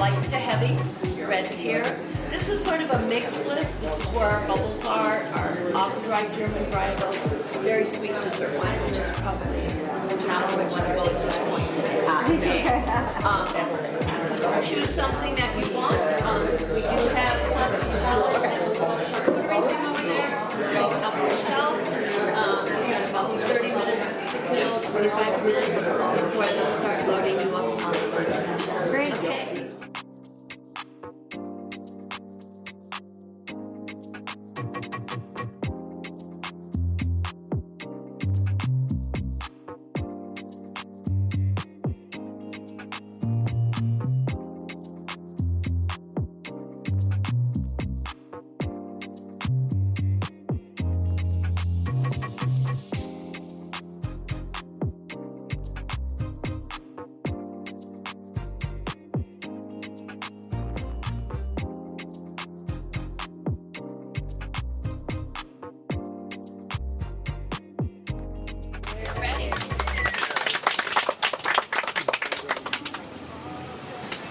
light to heavy, reds here. This is sort of a mixed list. This is where our bubbles are, our off-the-dry German varietals, very sweet dessert wine, which is probably not what we want to go at this point. Choose something that you want. We do have plenty of salads and charcuterie thing over there. You can help yourself. Got about 30 minutes, 25 minutes before they start loading you up on the list. Great. Okay.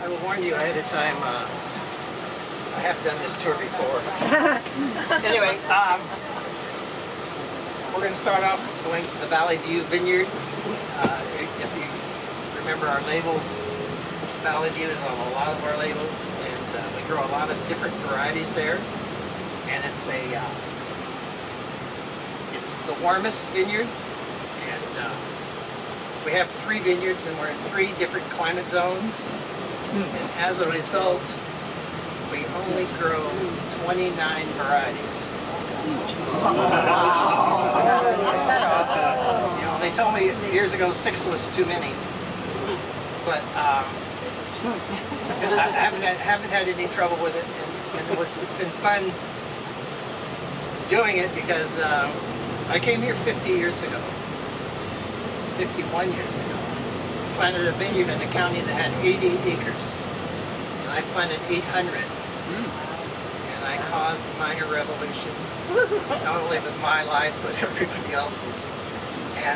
I will warn you ahead of time, I have done this tour before. Anyway, we're going to start off going to the Valley View Vineyard. If you remember our labels, Valley View is on a lot of our labels, and we grow a lot of different varieties there. And it's the warmest vineyard, and we have 3 vineyards, and we're in 3 different climate zones. And as a result, we only grow 29 varieties. You know, they told me years ago 6 was too many, but I haven't had any trouble with it, and it's been fun doing it because I came here 50 years ago, 51 years ago. Planted a vineyard in a county that had 88 acres, and I planted 800, and I caused a minor revolution, not only with my life, but everybody else's. And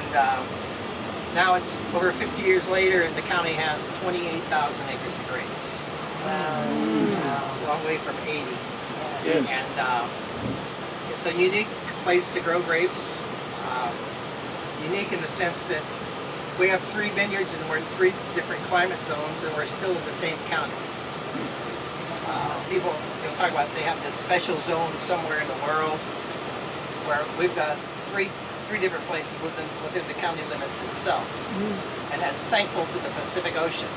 now it's over 50 years later, and the county has 28,000 acres of grapes. Wow. A long way from 80. Yes. And it's a unique place to grow grapes, unique in the sense that we have 3 vineyards and we're in 3 different climate zones, and we're still in the same county. People talk about they have this special zone somewhere in the world where we've got three different places within the county limits itself, and that's thankful to the Pacific Ocean.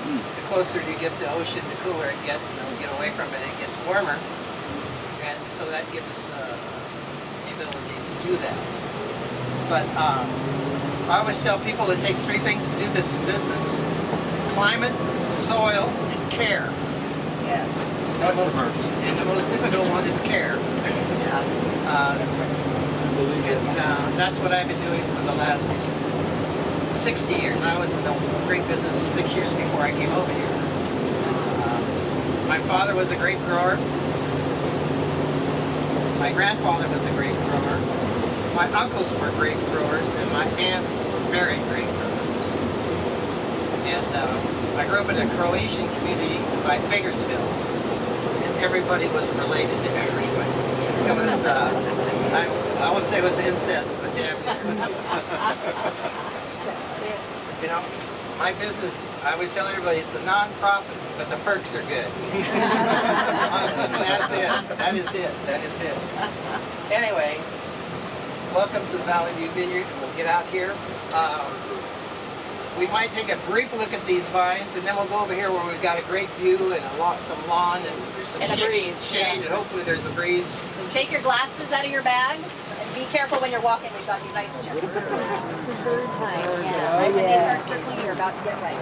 The closer you get to the ocean, the cooler it gets, and then we get away from it, it gets warmer, and so that gives us the ability to do that. But I always tell people it takes 3 things to do this business: climate, soil, and care. Yes. And the most difficult one is care. And that's what I've been doing for the last 60 years. I was in the grape business 6 years before I came over here. My father was a grape grower. My grandfather was a grape grower. My uncles were grape growers, and my aunts married grape growers. And I grew up in a Croatian community by Bakersfield, and everybody was related to everybody. It was, I wouldn't say it was incest, but damn near. You know, my business, I always tell everybody, it's a non-profit, but the perks are good. That's it. That is it. That is it. Anyway, welcome to the Valley View Vineyard. We'll get out here. We might take a brief look at these vines, and then we'll go over here where we've got a great view and some lawn, and there's some shade, and hopefully there's a breeze. Take your glasses out of your bags, and be careful when you're walking. We've got these ice chips. Right when they start circling, you're about to get right.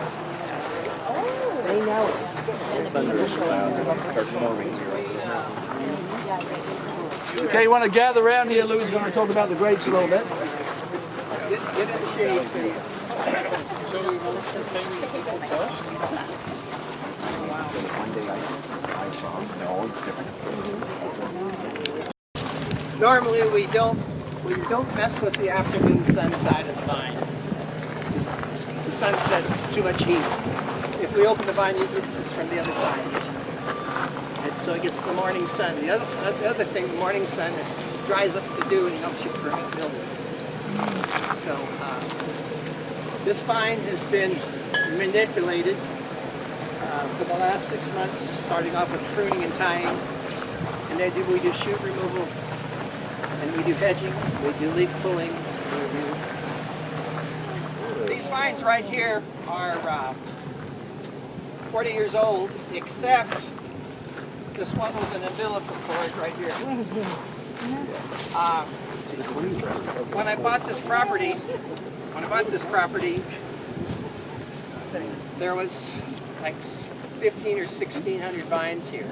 Oh, they know it. Start forming. Okay, you want to gather around here. Lou's going to talk about the grapes a little bit. Get in the shade. Normally we don't mess with the afternoon sun side of the vine. the sun sets, it's too much heat. If we open the vine, it's from the other side. And so it gets the morning sun. The other thing, the morning sun, it dries up the dew and helps you prevent mildew. So this vine has been manipulated for the last 6 months, starting off with pruning and tying. And then we do shoot removal, and we do hedging, we do leaf pulling. These vines right here are 40 years old, except this one with an umbilical cord right here. When I bought this property, there was like 15 or 1,600 vines here,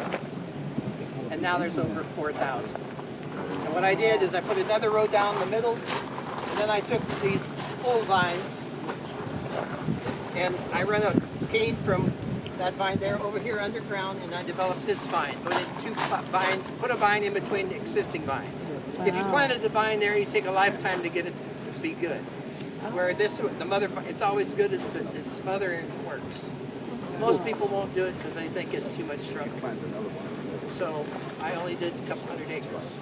and now there's over 4,000. And what I did is I put another row down the middle, and then I took these old vines, and I ran a cane from that vine there over here underground, and I developed this vine. Put in 2 vines, put a vine in between the existing vines. Wow. If you planted the vine there, you take a lifetime to get it to be good. Where this, the mother, it's always good as its mother and it works. Most people won't do it because they think it's too much trouble. So I only did a couple hundred acres.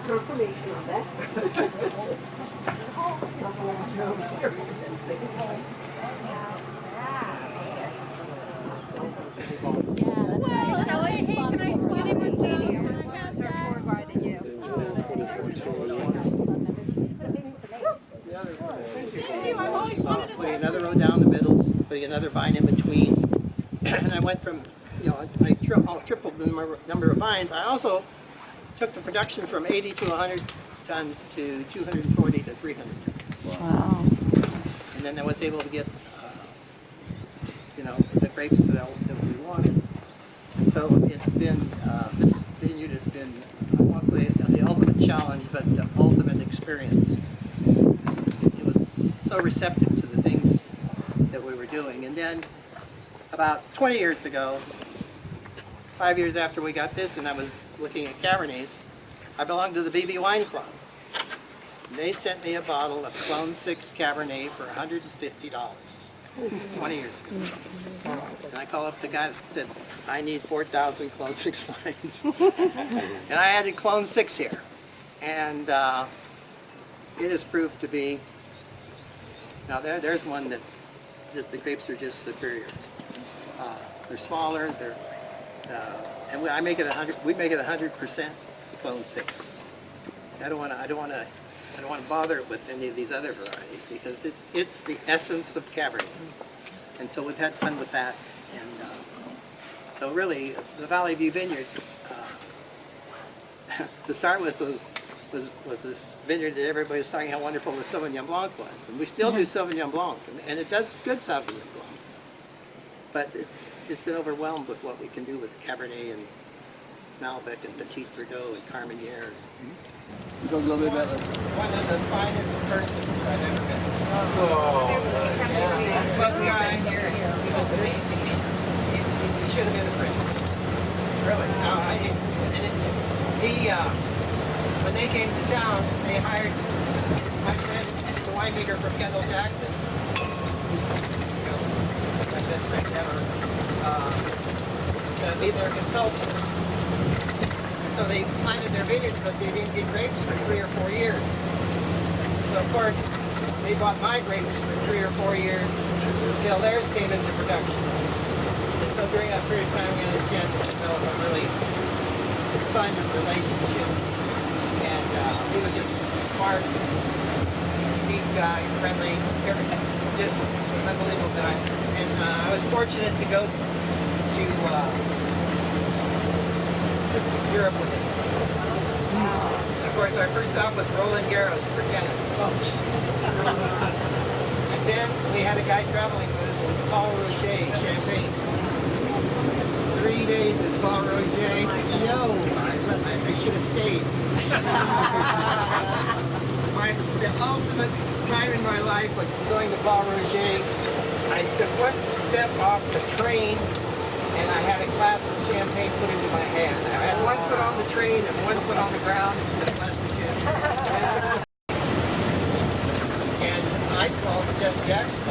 Confirmation on that. Putting another row down the middle, putting another vine in between, and I went from, I tripled the number of vines. I also took the production from 80 to 100 tons to 240 to 300 tons. Wow. And then I was able to get, the grapes that we wanted. And so it's been, this vineyard has been, I won't say the ultimate challenge, but the ultimate experience. It was so receptive to the things that we were doing. And then about 20 years ago, 5 years after we got this, and I was looking at Cabernets, I belonged to the BB Wine Club. And they sent me a bottle of Clone 6 Cabernet for $150, 20 years ago. And I called up the guy that said, I need 4,000 Clone 6 vines. And I added Clone 6 here. And it has proved to be, now there's one that the grapes are just superior. They're smaller, and I make it 100. We make it 100% Clone 6. I don't want to bother it with any of these other varieties because it's the essence of Cabernet, and so we've had fun with that. And so really, the Valley View Vineyard to start with was this vineyard that everybody was talking how wonderful the Sauvignon Blanc was, and we still do Sauvignon Blanc, and it does good Sauvignon Blanc. But it's been overwhelmed with what we can do with Cabernet and Malbec and Petit Verdot and Carmenere. Talk a little bit about that. One of the finest persons I've ever met. That's this guy here. He was amazing. He should have been a prince. Really. No, when they came to town, they hired my friend, the winemaker from Kendall Jackson, my best friend ever, to be their consultant. So they planted their vineyards, but they didn't get grapes for 3 or 4 years. So of course, they bought my grapes for 3 or 4 years until theirs came into production. And so during that period of time, we had a chance to develop a really fun relationship. And he was just smart, neat guy, friendly, everything. Just an unbelievable guy. And I was fortunate to go to Europe with him. And of course, our first stop was Roland Garros for tennis. And then we had a guy traveling with us with Paul Roger, Champagne. 3 days at Paul Roger. Yo, I should have stayed. The ultimate time in my life was going to Paul Roger. I took one step off the train and I had a glass of champagne put into my hand. I had one foot on the train and one foot on the ground and a glass of champagne. And I called Jess Jackson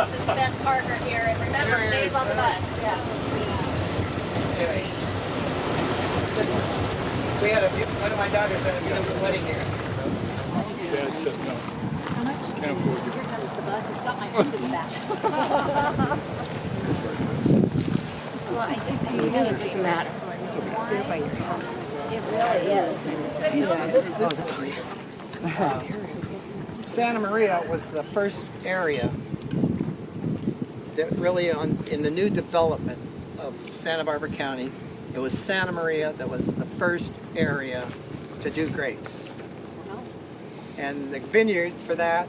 This is Fess Parker here, and remember, stays on the bus. Yeah. Anyway, we had one of my daughters had a beautiful wedding here. Dad said no. How much? Can't afford it. Here comes the bus. It's got my foot in the back. Well, I think that it doesn't matter. It really is. Santa Maria was the first area that really in the new development of Santa Barbara County, it was Santa Maria that was the first area to do grapes. And the vineyard for that,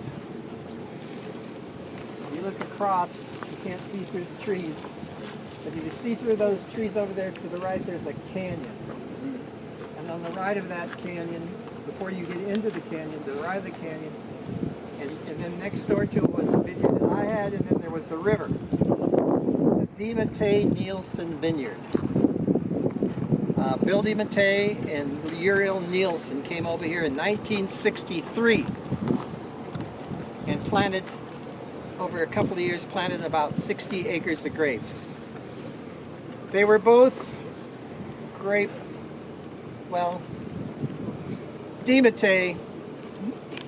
if you look across, you can't see through the trees, but if you see through those trees over there to the right, there's a canyon. And on the right of that canyon, before you get into the canyon, to the right of the canyon, and then next door to it was the vineyard that I had, and then there was the river. The DeMattei Nielsen Vineyard. Bill DeMattei and Uriel Nielsen came over here in 1963 and planted, over a couple of years, planted about 60 acres of grapes. They were both DeMattei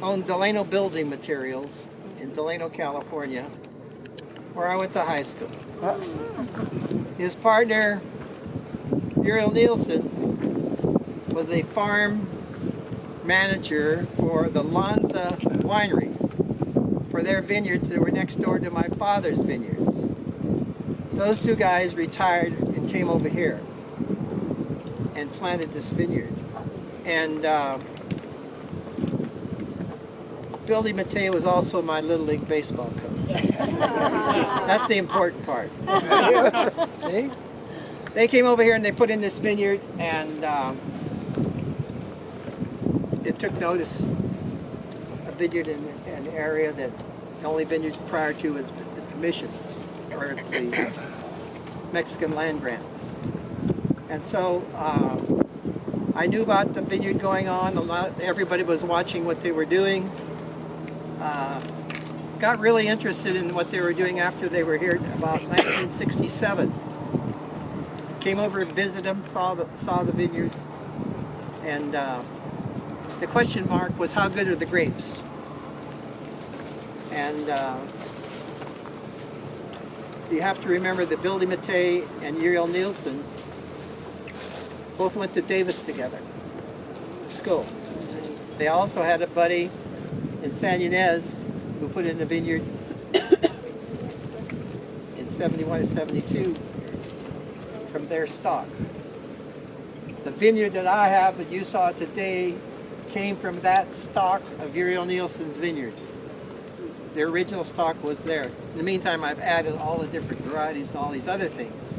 owned Delano Building Materials in Delano, California, where I went to high school. His partner, Uriel Nielsen, was a farm manager for the Lanza Winery for their vineyards that were next door to my father's vineyards. Those two guys retired and came over here and planted this vineyard. And Bill DeMattei was also my Little League baseball coach. That's the important part. See? They came over here and they put in this vineyard, and it took notice. A vineyard in an area that the only vineyards prior to was the missions, or the Mexican land grants. And so I knew about the vineyard going on. Everybody was watching what they were doing. Got really interested in what they were doing after they were here about 1967. Came over and visited them, saw the vineyard, and the question mark was, how good are the grapes? And you have to remember that Bill DeMattei and Uriel Nielsen both went to Davis together, school. They also had a buddy in San Ynez who put in a vineyard in 71 or 72 from their stock. The vineyard that I have that you saw today came from that stock of Uriel Nielsen's vineyard. The original stock was there. In the meantime, I've added all the different varieties and all these other things.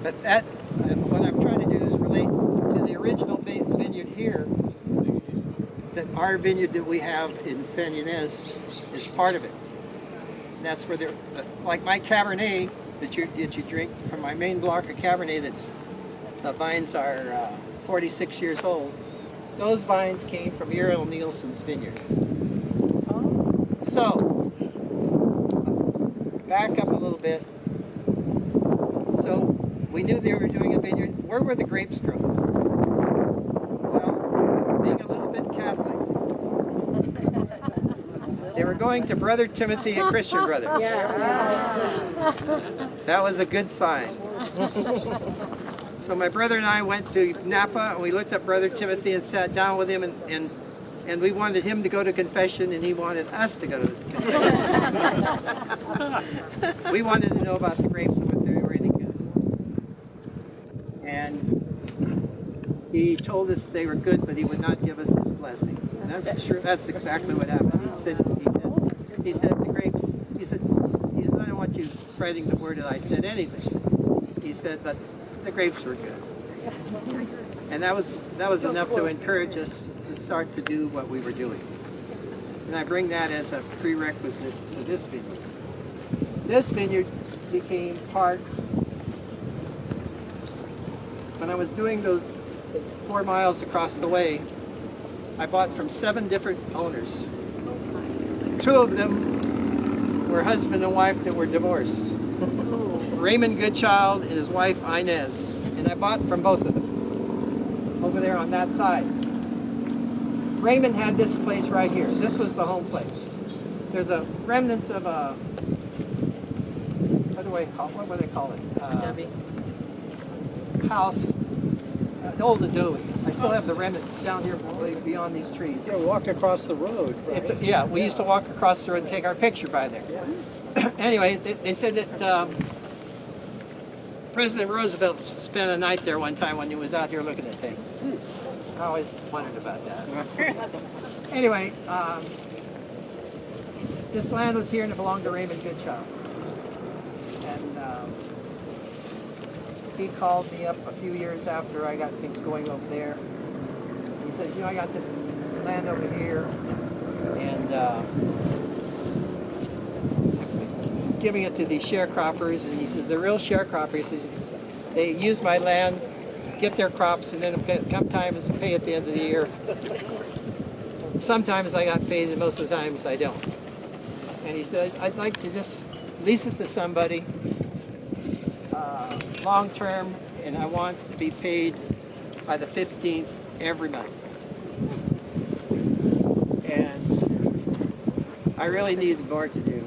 But that, what I'm trying to do is relate to the original vineyard here, that our vineyard that we have in San Ynez is part of it. And that's where they're, like my Cabernet that you drink from my main block of Cabernet, the vines are 46 years old. Those vines came from Uriel Nielsen's vineyard. So, back up a little bit. So, we knew they were doing a vineyard. Where were the grapes grown? Well, being a little bit Catholic, they were going to Brother Timothy and Christian Brothers. That was a good sign. So my brother and I went to Napa, and we looked up Brother Timothy and sat down with him, and we wanted him to go to confession, and he wanted us to go to confession. We wanted to know about the grapes and what they were any good. And he told us they were good, but he would not give us his blessing. And that's true. That's exactly what happened. He said the grapes. He said I don't want you spreading the word that I said anything. He said, but the grapes were good. And that was enough to encourage us to start to do what we were doing. And I bring that as a prerequisite to this vineyard. This vineyard became part, when I was doing those 4 miles across the way, I bought from 7 different owners. 2 of them were husband and wife that were divorced. Raymond Goodchild and his wife Inez. And I bought from both of them over there on that side. Raymond had this place right here. This was the home place. There's a remnants of a, what would they call it? House, an old adobe. I still have the remnants down here beyond these trees. Yeah, we walked across the road. Right? Yeah, we used to walk across the road and take our picture by there. Anyway, they said that President Roosevelt spent a night there one time when he was out here looking at things. I always wondered about that. Anyway, this land was here and it belonged to Raymond Goodchild. And he called me up a few years after I got things going over there. He says, you know, I got this land over here and giving it to these sharecroppers. And he says, the real sharecroppers, he says, they use my land, get their crops, and then come times to pay at the end of the year. Sometimes I got paid and most of the times I don't. And he said, I'd like to just lease it to somebody long term, and I want to be paid by the 15th every month. And I really needed more to do.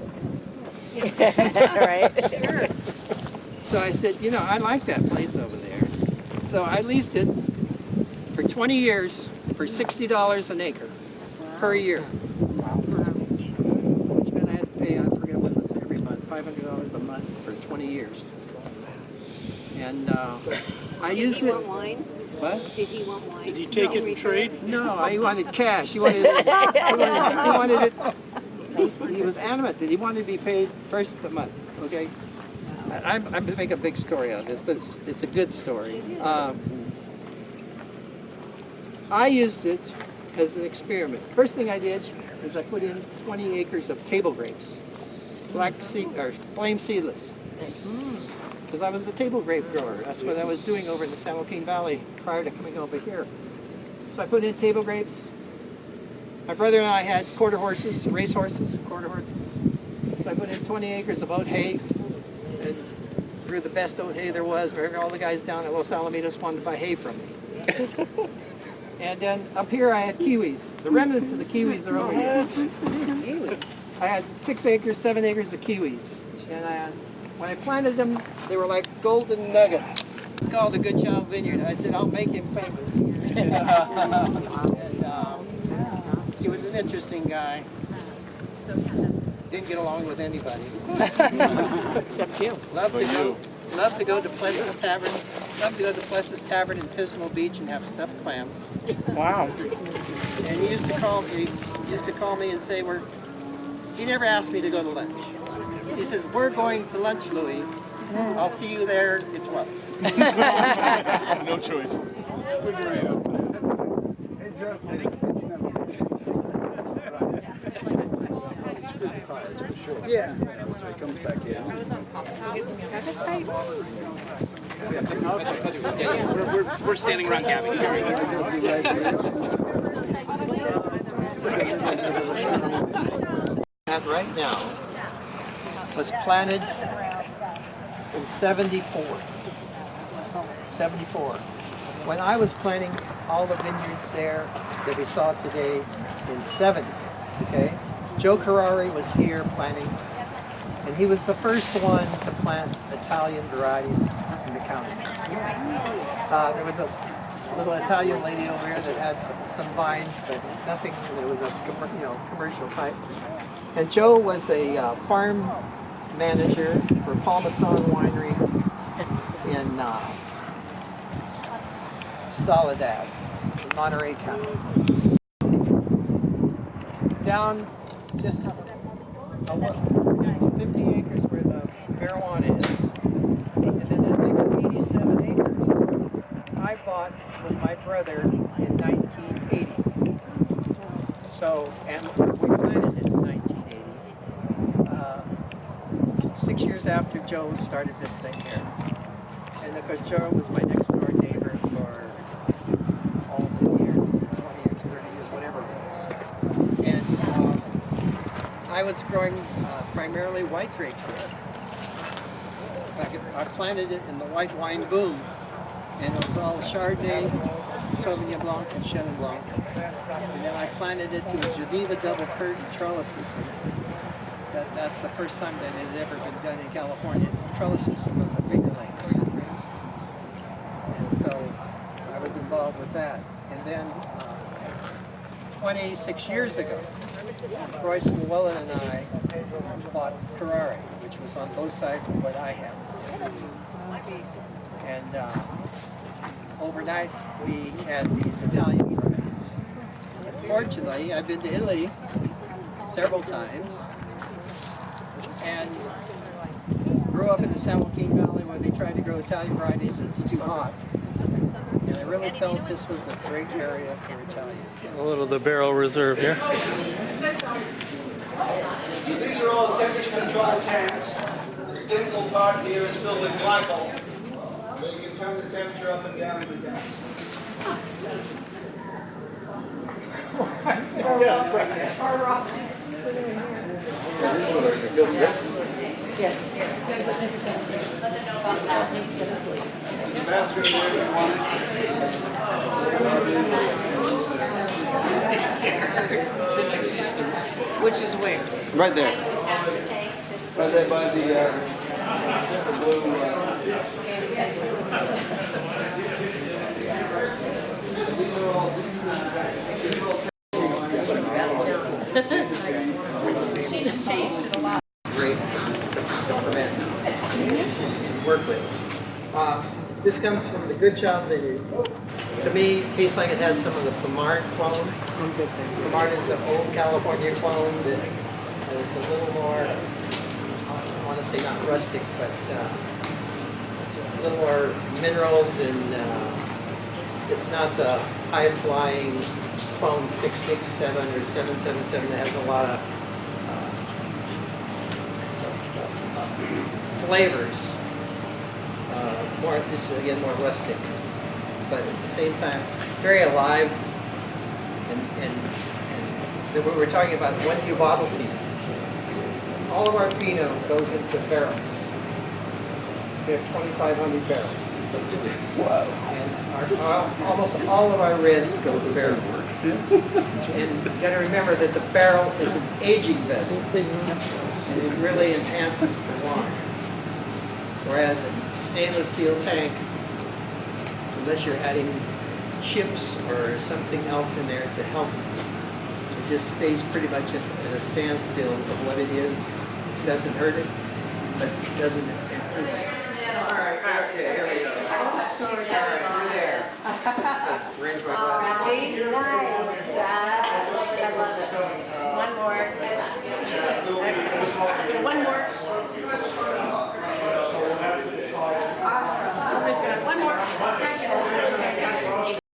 Right? Sure. So I said, you know, I like that place over there. So I leased it for 20 years for $60 an acre per year. Which meant I had to pay, I forget what it was, every month, $500 a month for 20 years. And I used Did he it. want wine? What? Did he want wine? Did you take it in trade? No, he wanted cash. He wanted it. He was adamant that he wanted to be paid first of the month. Okay. I'm going to make a big story out of this, but it's a good story. I used it as an experiment. First thing I did is I put in 20 acres of table grapes, flame seedless, because I was a table grape grower. That's what I was doing over in the San Joaquin Valley prior to coming over here. So I put in table grapes. My brother and I had quarter horses. So I put in 20 acres of oat hay. And grew the best oat hay there was. All the guys down at Los Alamitos wanted to buy hay from me. And then up here I had kiwis. The remnants of the kiwis are over here. I had 6 acres, 7 acres of kiwis. And when I planted them, they were like golden nuggets. It's called the Goodchild Vineyard. I said, I'll make him famous. And he was an interesting guy. Didn't get along with anybody. Except you. Loved to go to Plessis Tavern. Loved to go to Plessis Tavern in Pismo Beach and have stuffed clams. Wow. And he used to call me and say, he never asked me to go to lunch. He says, we're going to lunch, Louis. I'll see you there at 12. No choice. Yeah. So he comes back in. We're standing around Gabby. That right now was planted in 74. When I was planting all the vineyards there that we saw today in 70, okay? Joe Carrari was here planting, and he was the first one to plant Italian varieties in the county. There was a little Italian lady over here that had some vines, but nothing, it was a commercial type. And Joe was a farm manager for Palmason Winery in Soledad, in Monterey County. Down just 50 acres where the marijuana is. And then the next 87 acres I bought with my brother in 1980. So, and we planted it in 1980. 6 years after Joe started this thing here. And of course Joe was my next door neighbor for all the years, 20 years, 30 years, whatever it was. And I was growing primarily white grapes there. In fact, I planted it in the white wine boom, and it was all Chardonnay, Sauvignon Blanc, and Chenin Blanc. And then I planted it to a Geneva double curtain trellis system. That's the first time that it had ever been done in California. It's the trellis system of the Finger Lakes. And so I was involved with that. And then 26 years ago, Royce Lewellen and I bought Carrara, which was on both sides of what I had. And overnight, we had these Italian varieties. Fortunately, I've been to Italy several times and grew up in the San Joaquin Valley where they tried to grow Italian varieties and it's too hot. And I really felt this was a great area for Italian. A little of the barrel reserve here. These are all temperature control tanks. This typical part here is filled with glycol. So you can turn the temperature up and down with that. Bathroom there if you want it. Which is where? Right there. Right there by the blue. Great to ferment and work with. This comes from the Good Child Vineyard. To me, it tastes like it has some of the Pomard clone. Pomard is the old California clone that is a little more, I want to say not rustic, but a little more minerals, and it's not the high-flying clone 667 or 777 that has a lot of flavors. More, this is again more rustic, but at the same time very alive. And when we're talking about when do you bottle Pinot, all of our Pinot goes into barrels. We have 2,500 barrels. Wow! And almost all of our reds go to barrel. And you got to remember that the barrel is an aging vessel, and it really enhances the wine. Whereas a stainless steel tank, unless you're adding chips or something else in there to help, it just stays pretty much at a standstill of what it is. It doesn't hurt it, but it doesn't improve it. All right, okay, here we go.